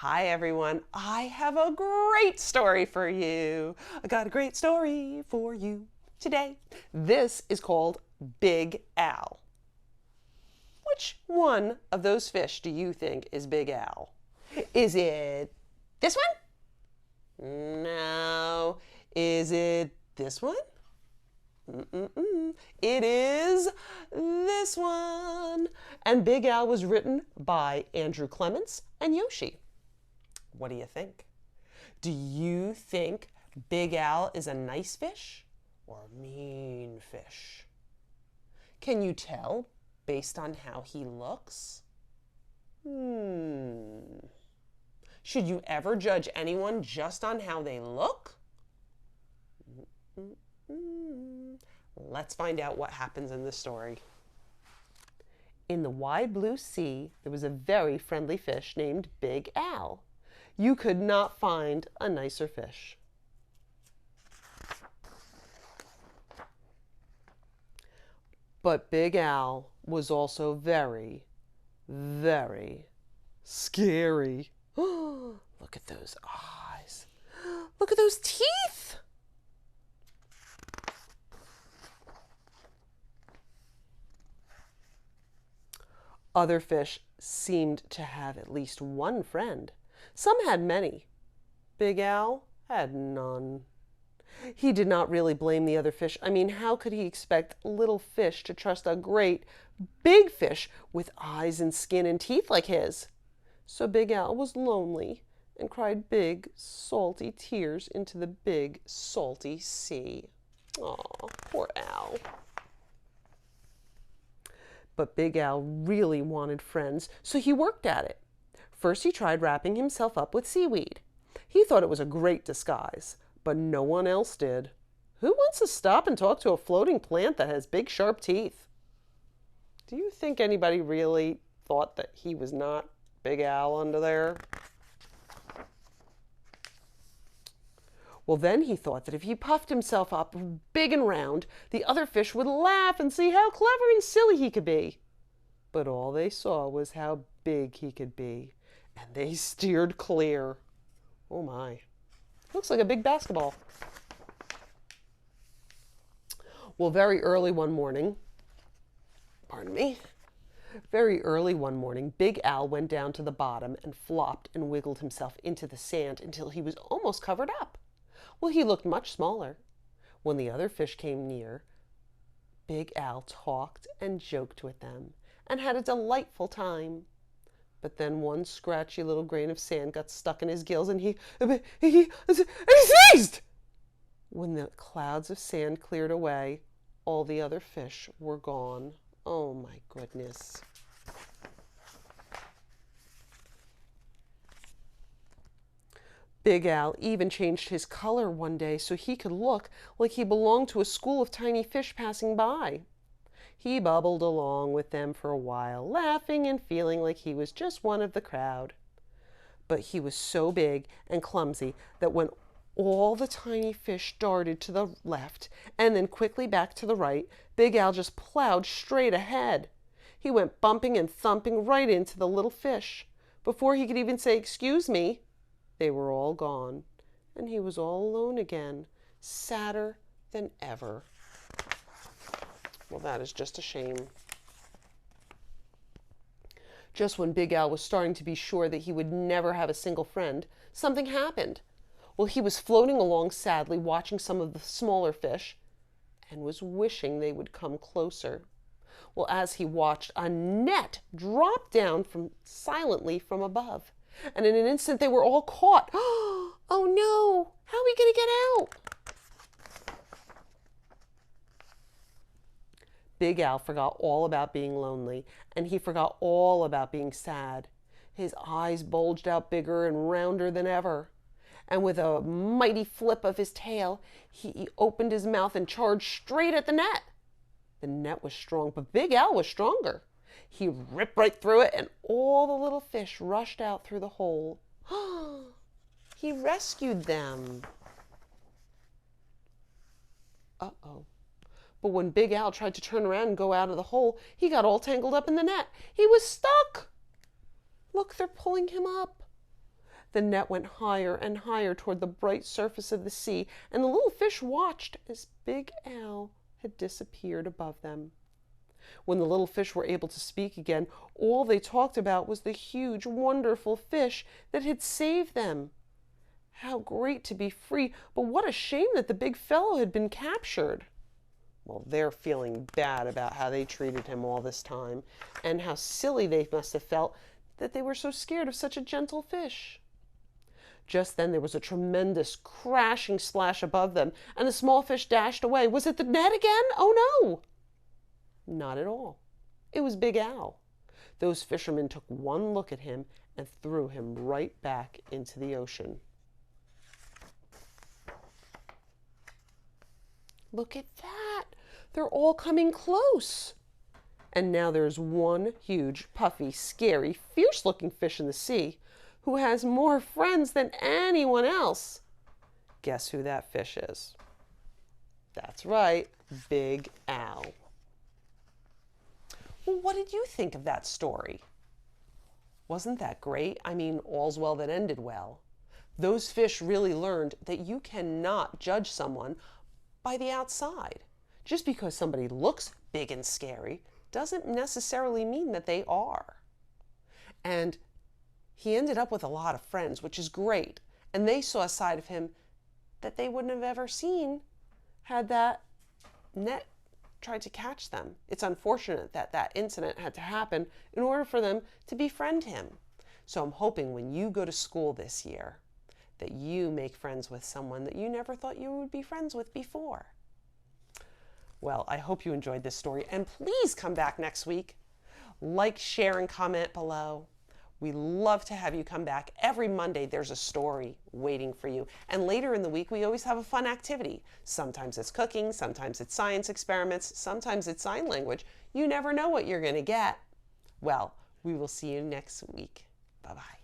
Hi everyone, I have a great story for you. I got a great story for you today. This is called Big Al. Which one of those fish do you think is Big Al? Is it this one? No. Is it this one? It is this one. And Big Al was written by Andrew Clements and Yoshi. What do you think? Do you think Big Al is a nice fish or a mean fish? Can you tell based on how he looks? Should you ever judge anyone just on how they look? Let's find out what happens in this story. In the wide blue sea, there was a very friendly fish named Big Al. You could not find a nicer fish. But Big Al was also very, very scary. Look at those eyes. Look at those teeth. Other fish seemed to have at least one friend. Some had many. Big Al had none. He did not really blame the other fish. I mean, how could he expect little fish to trust a great big fish with eyes and skin and teeth like his? So Big Al was lonely and cried big, salty tears into the big, salty sea. Aw, poor Al. But Big Al really wanted friends, so he worked at it. First, he tried wrapping himself up with seaweed. He thought it was a great disguise, but no one else did. Who wants to stop and talk to a floating plant that has big, sharp teeth? Do you think anybody really thought that he was not Big Al under there? Well, then he thought that if he puffed himself up big and round, the other fish would laugh and see how clever and silly he could be. But all they saw was how big he could be, and they steered clear. Oh my, looks like a big basketball. Well, very early one morning, Big Al went down to the bottom and flopped and wiggled himself into the sand until he was almost covered up. Well, he looked much smaller. When the other fish came near, Big Al talked and joked with them and had a delightful time. But then one scratchy little grain of sand got stuck in his gills and he sneezed! When the clouds of sand cleared away, all the other fish were gone. Oh my goodness. Big Al even changed his color one day so he could look like he belonged to a school of tiny fish passing by. He bubbled along with them for a while, laughing and feeling like he was just one of the crowd. But he was so big and clumsy that when all the tiny fish darted to the left and then quickly back to the right, Big Al just plowed straight ahead. He went bumping and thumping right into the little fish. Before he could even say, "Excuse me," they were all gone, and he was all alone again, sadder than ever. Well, that is just a shame. Just when Big Al was starting to be sure that he would never have a single friend, something happened. Well, he was floating along sadly, watching some of the smaller fish, and was wishing they would come closer. Well, as he watched, a net dropped down silently from above. And in an instant, they were all caught. Oh no, how are we going to get out? Big Al forgot all about being lonely, and he forgot all about being sad. His eyes bulged out bigger and rounder than ever. And with a mighty flip of his tail, he opened his mouth and charged straight at the net. The net was strong, but Big Al was stronger. He ripped right through it, and all the little fish rushed out through the hole. He rescued them. Uh-oh. But when Big Al tried to turn around and go out of the hole, he got all tangled up in the net. He was stuck. Look, they're pulling him up. The net went higher and higher toward the bright surface of the sea, and the little fish watched as Big Al had disappeared above them. When the little fish were able to speak again, all they talked about was the huge, wonderful fish that had saved them. How great to be free, but what a shame that the big fellow had been captured. Well, they're feeling bad about how they treated him all this time, and how silly they must have felt that they were so scared of such a gentle fish. Just then there was a tremendous crashing splash above them, and the small fish dashed away. Was it the net again? Oh no! Not at all. It was Big Al. Those fishermen took one look at him and threw him right back into the ocean. Look at that! They're all coming close. And now there's one huge, puffy, scary, fierce-looking fish in the sea who has more friends than anyone else. Guess who that fish is? That's right, Big Al. Well, what did you think of that story? Wasn't that great? I mean, all's well that ended well. Those fish really learned that you cannot judge someone by the outside. Just because somebody looks big and scary doesn't necessarily mean that they are. And he ended up with a lot of friends, which is great. And they saw a side of him that they wouldn't have ever seen had that net tried to catch them. It's unfortunate that that incident had to happen in order for them to befriend him. So I'm hoping when you go to school this year that you make friends with someone that you never thought you would be friends with before. Well, I hope you enjoyed this story, and please come back next week. Like, share, and comment below. We love to have you come back. Every Monday there's a story waiting for you. And later in the week we always have a fun activity. Sometimes it's cooking, sometimes it's science experiments, sometimes it's sign language. You never know what you're going to get. Well, we will see you next week. Bye-bye.